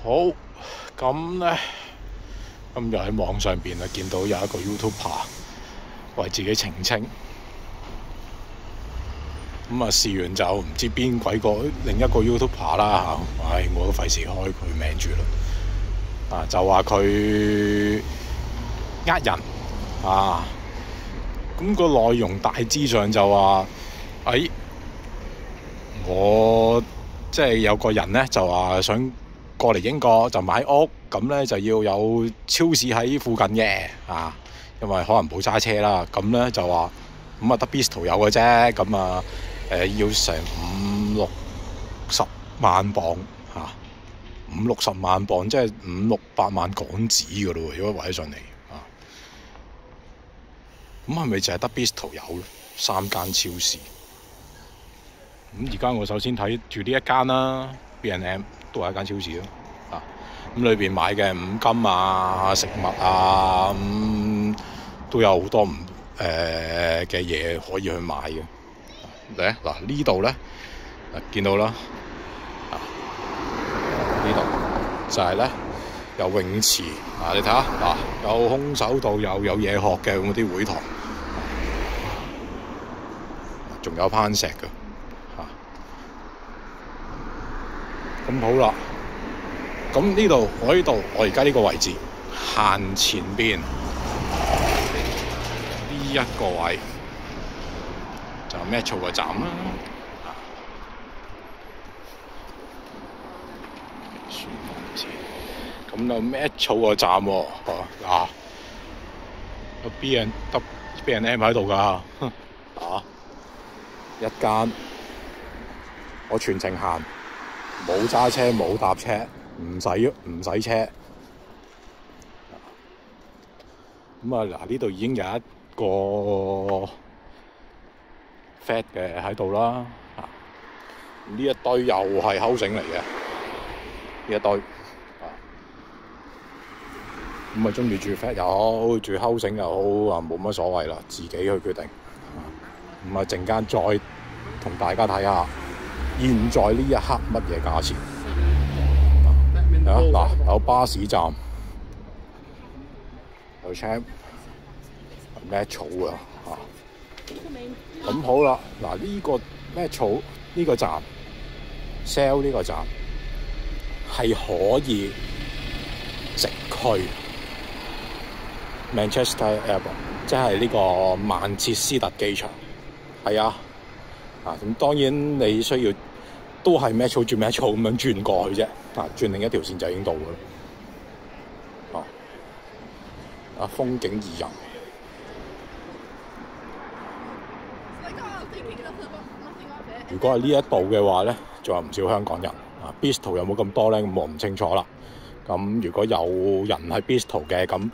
好，咁咧，今日喺網上邊啊，見到有一個 YouTuber 為自己澄清，咁啊試完就唔知邊鬼個另一個 YouTuber 啦嚇，唉，我都費事開佢名住啦，啊就話佢呃人啊，咁個內容大致上就話，我即係有個人咧就話想過嚟英國就買屋，咁咧就要有超市喺附近嘅啊，因為可能冇揸車啦，咁咧就話咁啊得 Bistro 有嘅啫，咁啊要成50-60萬鎊嚇，50-60萬鎊即係500-600萬港紙噶咯喎，如果圍起上嚟啊，咁係咪淨係得 Bistro 有咧？3間超市，咁而家我首先睇住呢一間啦 B&M 都係一間超市咯，啊，咁裏邊買嘅五金啊、食物啊，都有好多嘅嘢可以去買嘅。嗱呢度咧，見到啦，呢度就係咧有泳池，你睇下嗱，有空手道又有嘢學嘅咁啲會堂，仲有攀石嘅。咁好啦，咁呢度我而家呢個位置行前邊呢一個位就 Metro 個站啦，咁就 Metro 個站喎，有 B&M 喺度噶，一間我全程行。冇揸車，冇搭車，唔使車。咁啊，呢度已經有一個 flat 嘅喺度啦。呢一堆又係 housing 嚟嘅，呢一堆。咁啊，中意住 flat 又好，住 housing 又好啊，冇乜所謂啦，自己去決定。咁啊，陣間再同大家睇下。現在呢一刻乜嘢價錢？嗱，有巴士站，有 tram， Metro 啊，咁好啦。嗱，呢個 Metro 呢個站 ，Shell 呢個站係可以直去 Manchester Airport， 即係呢個曼徹斯特機場。係啊，咁當然你需要。都係 Metro 轉 Metro 咁樣轉過去啫，轉另一條線就已經到㗎啦。風景宜人。如果係呢一度嘅話咧，仲有唔少香港人。Bistro 有冇咁多咧？咁我唔清楚啦。咁如果有人係 Bistro 嘅，咁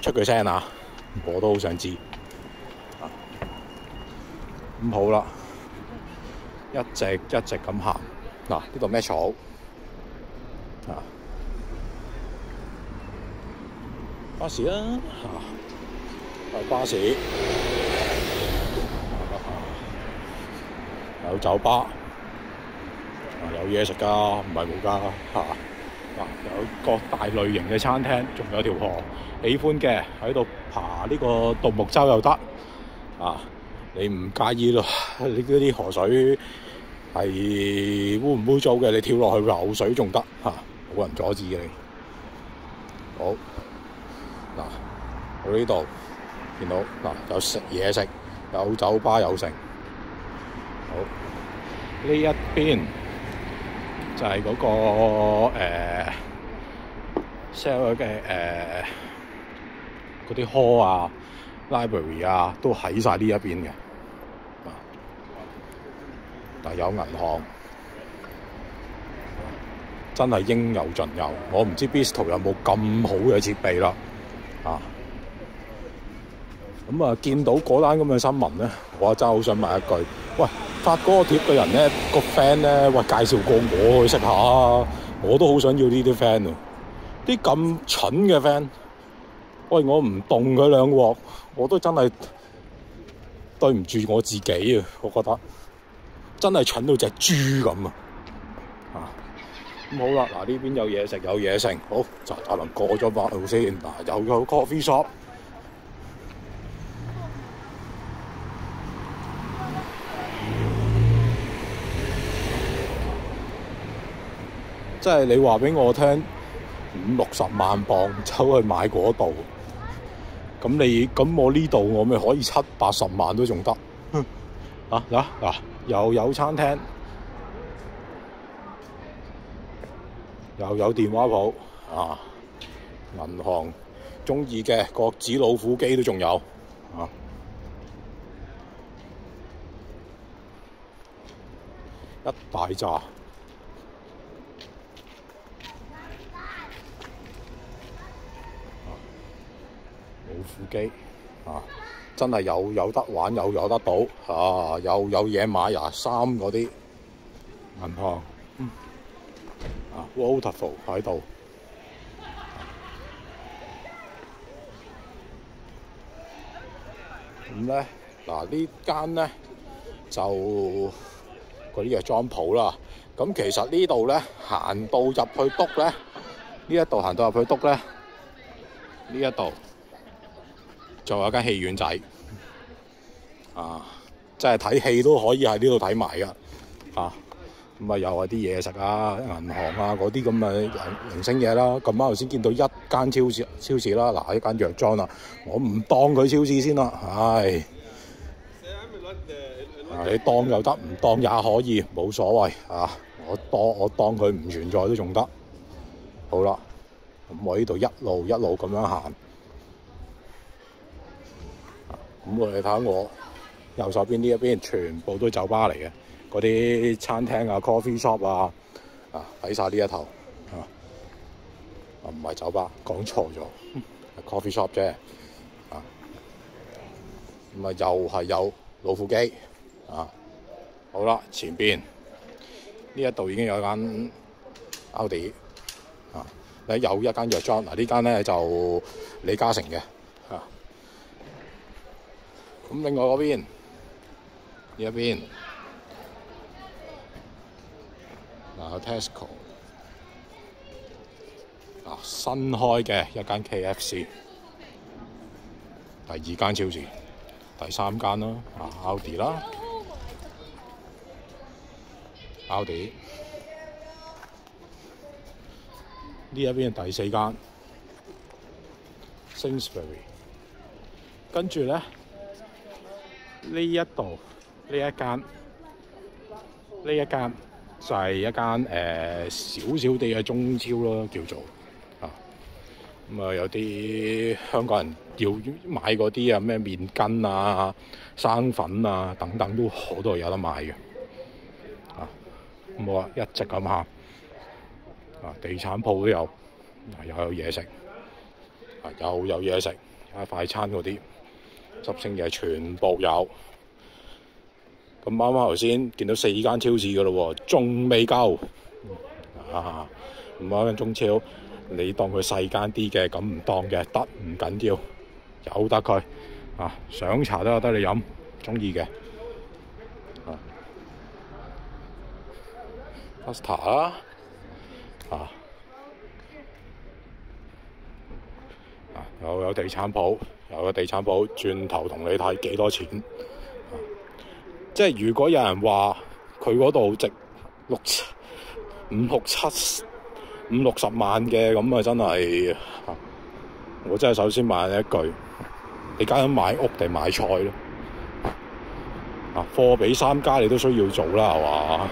出句聲啊，我都好想知。咁好啦。一直咁行，呢度Metro巴士啦，巴士，有酒吧，有嘢食㗎，唔係冇㗎，有各大類型嘅餐廳，仲有條河，喜歡嘅喺度爬呢個獨木舟又得，你唔介意咯？你嗰啲河水係污唔污糟嘅？你跳落去流水仲得冇人阻止嘅你。好，我呢度見到有食嘢食，有酒吧有剩。好，呢一邊就係嗰個sell 嘅嗰啲 hall 啊、library 啊，都喺晒呢一邊嘅。但有銀行，真係應有盡有。我唔知 Bistro 有冇咁好嘅設備啦。咁啊，見到嗰單咁嘅新聞咧，我真係好想問一句：喂，發嗰個貼嘅人咧，個 friend 咧，喂，介紹過我去識下，我都好想要呢啲 friend 啊！啲咁蠢嘅 friend，喂，我唔動佢兩鑊，我都真係對唔住我自己啊！我覺得真係蠢到隻豬咁啊！咁好啦，嗱呢邊有嘢食有嘢食，好就可能過咗馬路先，嗱又有 coffee shop。即係你話俾我聽，50-60萬磅走去買嗰度，咁我呢度我咪可以70-80萬都仲得。嗱又有餐廳，又有電話鋪啊，銀行中意嘅角子老虎機都仲有啊，一大扎。老虎機啊，真係有得玩，有得賭啊，有嘢買呀，衫嗰啲銀行啊 ，Waterfall 喺度。咁咧嗱，呢間咧就嗰啲藥妝鋪啦。咁其實呢度咧行到入去篤咧，呢一度行到入去篤咧，呢一度仲有間戲院仔啊，即係睇戲都可以喺呢度睇埋噶啊。咁啊又係啲嘢食啊、銀行啊嗰啲咁嘅零星嘢啦。咁啱頭先見到一間超市啦，嗱一間藥妝啦，我唔當佢超市先啦，唉。你當又得，唔當也可以，冇所謂啊！我當佢唔存在都仲得。好啦，咁我呢度一路咁樣行。咁我哋睇下我右手邊呢一邊，全部都酒吧嚟嘅，嗰啲餐廳啊、coffee shop 啊，喺晒呢一頭唔係酒吧，講錯咗，coffee shop 啫。咁又係有老虎機好啦，前邊呢一度已經有一間奧迪有一間藥妝，呢間咧就李嘉誠嘅咁另外嗰邊呢一邊Tesco 新開嘅一間 KFC， 第二間超市，第三間啦奧迪啦。奧迪呢一邊第四間 Sainsbury， 跟住咧呢一度呢一間就係一間少少啲嘅中超咯，叫做咁有啲香港人要買嗰啲咩麵筋啊、生粉啊等等都好多有得買嘅。咁我一直咁行地產鋪都有，又有嘢食又有嘢食，快餐嗰啲執星嘢全部有。咁啱啱頭先見到4間超市噶咯喎，仲未夠咁間中超你當佢細間啲嘅，咁唔當嘅得，唔緊要，有得佢想茶都有得你飲，中意嘅Pasta 啦又有地產鋪，轉頭同你睇幾多錢即係如果有人話佢嗰度值50-60萬嘅，咁真係我真係首先問一句，你究竟買屋定買菜咯？貨比三家你都需要做啦，係嘛？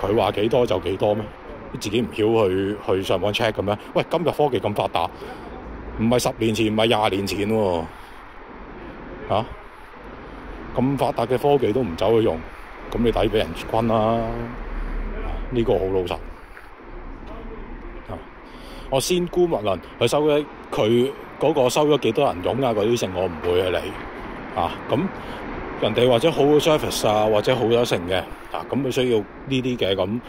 佢話幾多就幾多咩？你自己唔曉去上網 check 嘅咩？喂，今日科技咁發達，唔係10年前，唔係20年前喎，咁發達嘅科技都唔走去用，咁你抵俾人均啦。呢個好老實。我先估勿論佢收咗幾多人用嗰啲剩，我唔會去理咁人哋或者好嘅 service 或者好咗成嘅咁佢需要呢啲嘅，咁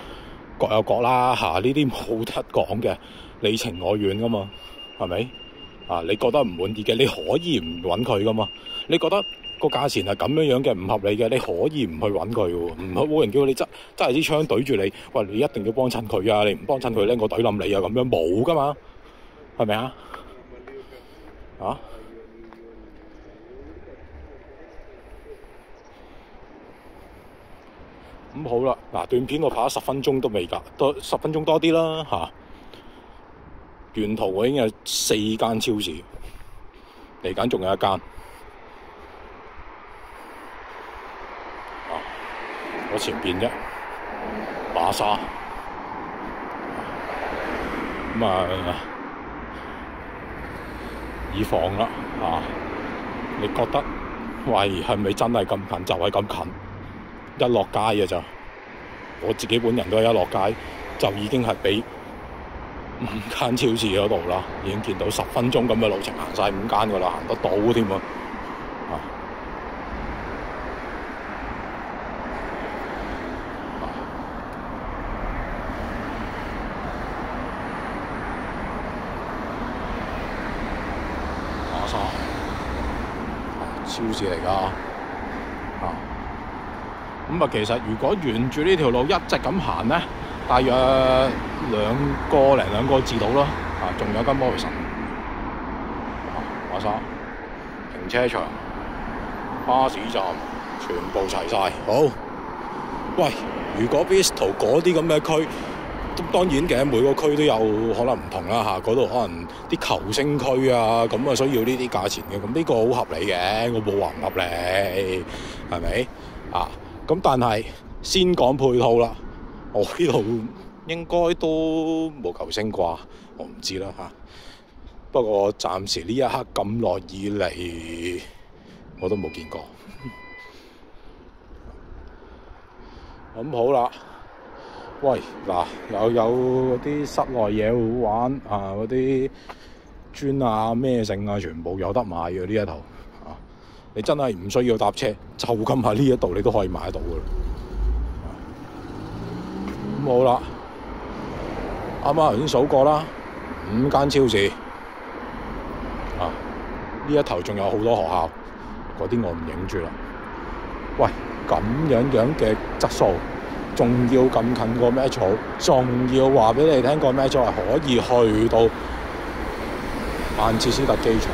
各有各啦呢啲冇得講嘅，你情我願噶嘛，係咪你覺得唔滿意嘅，你可以唔揾佢噶嘛，你覺得個價錢係咁樣嘅唔合理嘅，你可以唔去揾佢喎，冇人叫你揸住支槍對住你，喂，你一定要幫襯佢啊！你唔幫襯佢咧，我懟冧你啊！咁樣冇噶嘛，係咪啊？啊？咁好啦，嗱，段片我拍咗10分鐘都未㗎，多10分鐘多啲啦嚇。沿途我已經有4間超市，嚟緊仲有一間。我前邊啫，巴沙。咁以防啦你覺得喂係咪真係咁近？就係咁近，一落街嘅咋。我自己本人都係一落街就已經係俾5間超市嗰度啦，已經見到10分鐘咁嘅路程行晒5間噶啦，行得到添啊！超市嚟㗎，咁其實如果沿住呢條路一直咁行咧，大約2個字到啦，仲有間摩利臣，馬莎停車場、巴士站全部齊晒。好，喂，如果 Bristol 嗰啲咁嘅區，當然嘅，每個區都有可能唔同啦嗰度可能啲球星區啊，咁需要呢啲價錢嘅，咁呢個好合理嘅，我冇話唔合理，係咪咁但係先講配套啦，我呢度應該都冇球星啩，我唔知啦不過暫時呢一刻咁耐以嚟，我都冇見過。咁好啦。喂，嗱，有嗰啲室內嘢好玩嗰啲磚啊咩剩啊，全部有得買嘅呢一頭你真係唔需要搭車，就咁喺呢一度你都可以買到嘅啦。咁好啦，啱啱頭先數過啦，5間超市呢一頭仲有好多學校，嗰啲我唔影住啦。喂，咁樣嘅質素。仲要咁近個 Metro， 仲要話俾你聽個 Metro 係可以去到曼徹斯特機場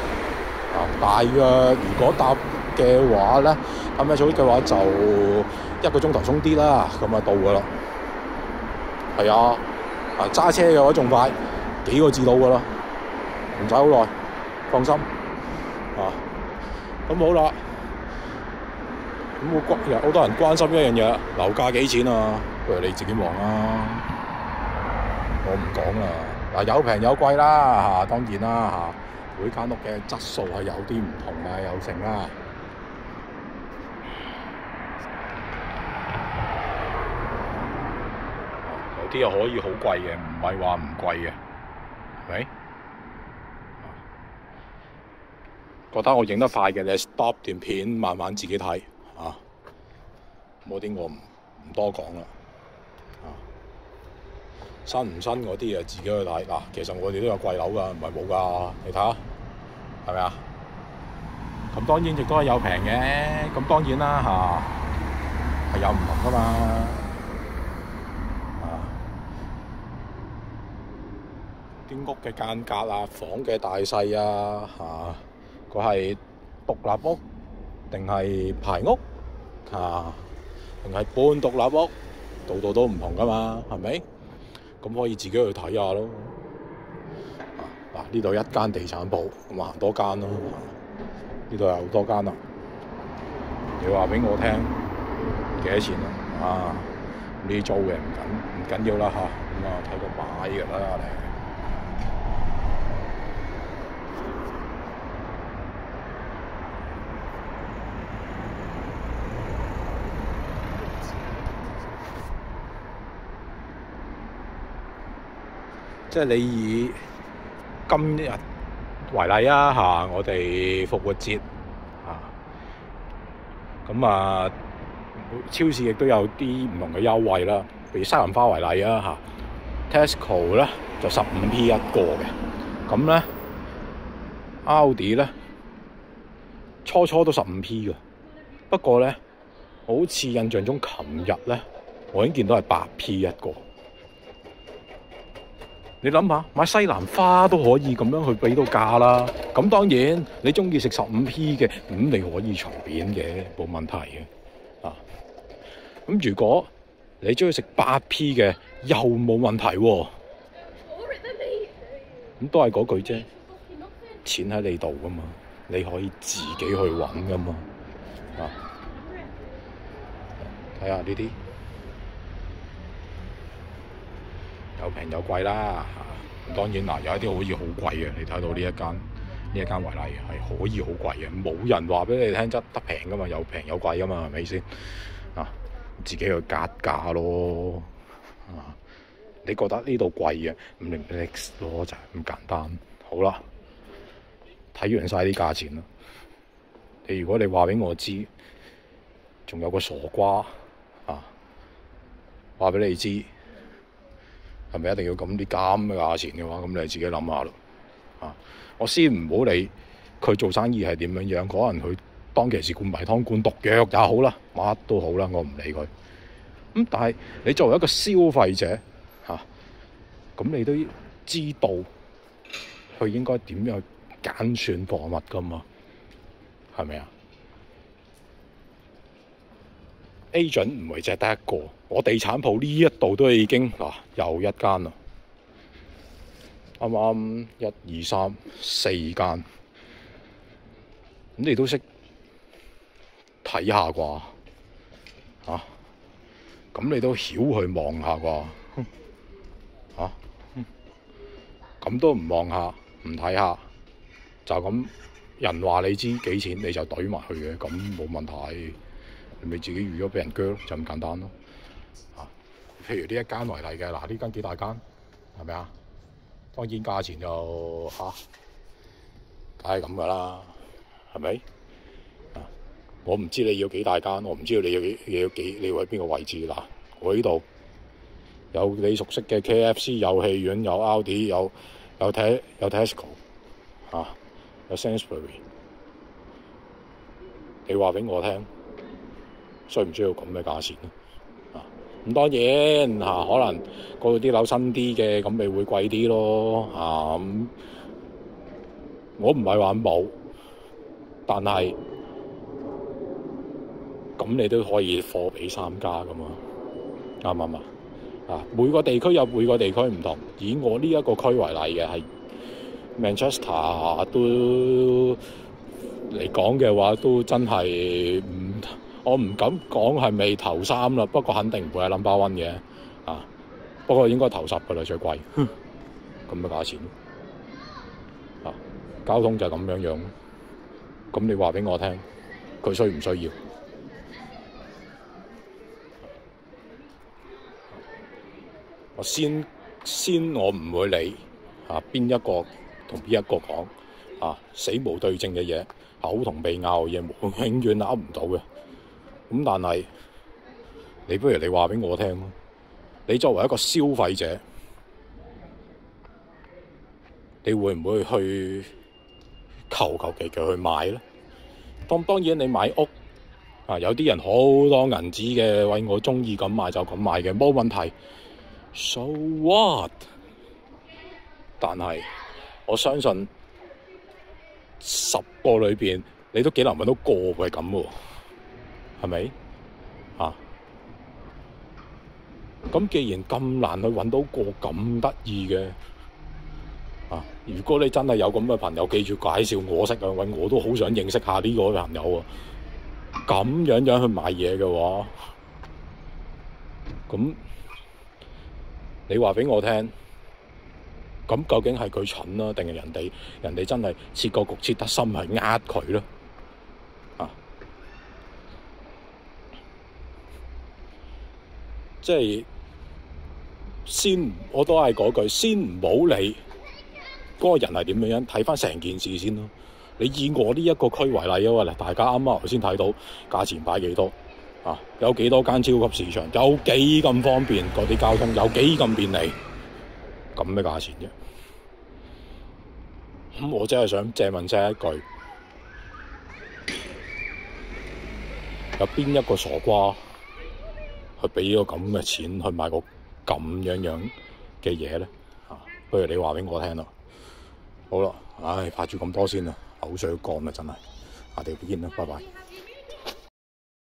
大約如果搭嘅話咧，Metro 嘅話就1個鐘頭鬆啲啦，咁到噶啦。係揸車嘅話仲快，幾個字到噶啦，唔使好耐，放心咁好啦。咁好多人關心一樣嘢，樓價幾錢啊？不如你自己望啦，我唔講啦。有平有貴啦當然啦每間屋嘅質素係有啲唔同有剩啦。有啲又可以好貴嘅，唔係話唔貴嘅，係咪？覺得我影得快嘅，你 stop 段片，慢慢自己睇。嗰啲我唔多講啦。新唔新嗰啲自己去睇。其實我哋都有貴樓㗎，唔係冇㗎。你睇下，係咪咁當然亦都係有平嘅。咁當然啦係有唔同㗎嘛。啲屋嘅間隔房嘅大細佢係獨立屋定係排屋定係半獨立屋，度都唔同噶嘛，係咪？咁可以自己去睇下咯。呢度一間地產鋪，咁行多間咯。呢度有好多間啦。你話俾我聽幾多錢呢租嘅唔緊要啦咁睇個買嘅啦你。即係你以今日為例我哋復活節超市亦都有啲唔同嘅優惠啦。譬如西蘭花為例Tesco 咧就15p 一個嘅，咁咧 Aldi 咧初都15p 嘅，不過咧，好似印象中琴日咧，我已經見到係8P 一個。你諗下，買西蘭花都可以咁樣去俾到價啦。咁當然你中意食15P 嘅，咁你可以隨便嘅，冇問題嘅。咁如果你中意食8P 嘅，又冇問題喎。咁都係嗰句啫，錢喺你度噶嘛，你可以自己去揾噶嘛。睇下呢啲有平有貴啦。當然嗱，有一啲可以好貴嘅，你睇到呢一間為例係可以好貴嘅，冇人話俾你聽得平噶嘛，有平有貴噶嘛，係咪先？自己去格價咯。你覺得呢度貴嘅，咁你 Netflix 咯，就係咁簡單。好啦，睇完晒啲價錢啦。如果你話俾我知，仲有個傻瓜話俾你知，係咪一定要咁啲咁嘅價錢嘅話，咁你自己諗下咯。我先唔好理佢做生意係點樣，可能佢當其時灌迷湯灌毒藥也好啦，乜都好啦，我唔理佢。咁但係你作為一個消費者咁你都知道佢應該點樣揀選貨物噶嘛？係咪啊？agent 唔係淨係得一個，我地產鋪呢一度都已經又一間啦，啱啱1、2、3、4間，咁你都識睇下啩？咁你都曉去望下啩？咁都唔望下，唔睇下，就咁人話你知幾錢，你就懟埋去嘅，咁冇問題。你咪自己預咗俾人鋸，就咁簡單咯。譬如呢一間為例嘅，呢間幾大間，係咪啊？當然價錢就梗係咁噶啦，係咪？我唔知你要幾大間，我唔知道你要喺邊個位置嗱。我呢度有你熟悉嘅 KFC， 有戲院，有 Aldi， 有 Tesco， 有 Sainsbury。你話俾我聽，需唔需要咁嘅價錢咧？咁當然可能嗰度啲樓新啲嘅，咁咪會貴啲咯。咁我唔係話冇，但係咁你都可以貨比三家噶嘛，啱唔啱啊？每個地區有每個地區唔同，以我呢一個區為例嘅係 Manchester 都嚟講嘅話，都真係我唔敢講係未頭3啦，不過肯定唔會係 number 1嘅。不過應該頭10噶啦，最貴咁嘅價錢。交通就係咁樣。咁你話俾我聽，佢需唔需要？我先我唔會理邊一個同邊一個講死無對證嘅嘢，口同鼻拗嘅嘢，永遠拗唔到嘅。咁但係你不如你話俾我聽咯，你作為一個消費者，你會唔會去求其去買咧？當然你買屋有啲人好多銀紙嘅，喂，我中意咁買就咁買嘅，冇問題。So what？ 但係我相信10個裏邊，你都幾難搵到個係咁喎，係咪？咁既然咁難去搵到個咁得意嘅，如果你真係有咁嘅朋友，記住介紹我識啊，喂，我都好想認識下呢個朋友啊。咁樣去買嘢嘅話，咁你話俾我聽，咁究竟係佢蠢啦，定係人哋真係設個局設得深係呃佢咧？即係我都係嗰句，先唔好理嗰個人係點樣，睇翻成件事先咯。你以我呢一個區為例啊，大家啱啱頭先睇到價錢擺幾多有幾多間超級市場，有幾咁方便，嗰啲交通有幾咁便利，咁嘅價錢啫。咁我真係想借問一句，有邊一個傻瓜去俾個咁嘅錢去買個咁樣嘅嘢咧？不如你話俾我聽啦。好啦，拍住咁多先啦，口水乾啦真係，下條片啦，拜拜。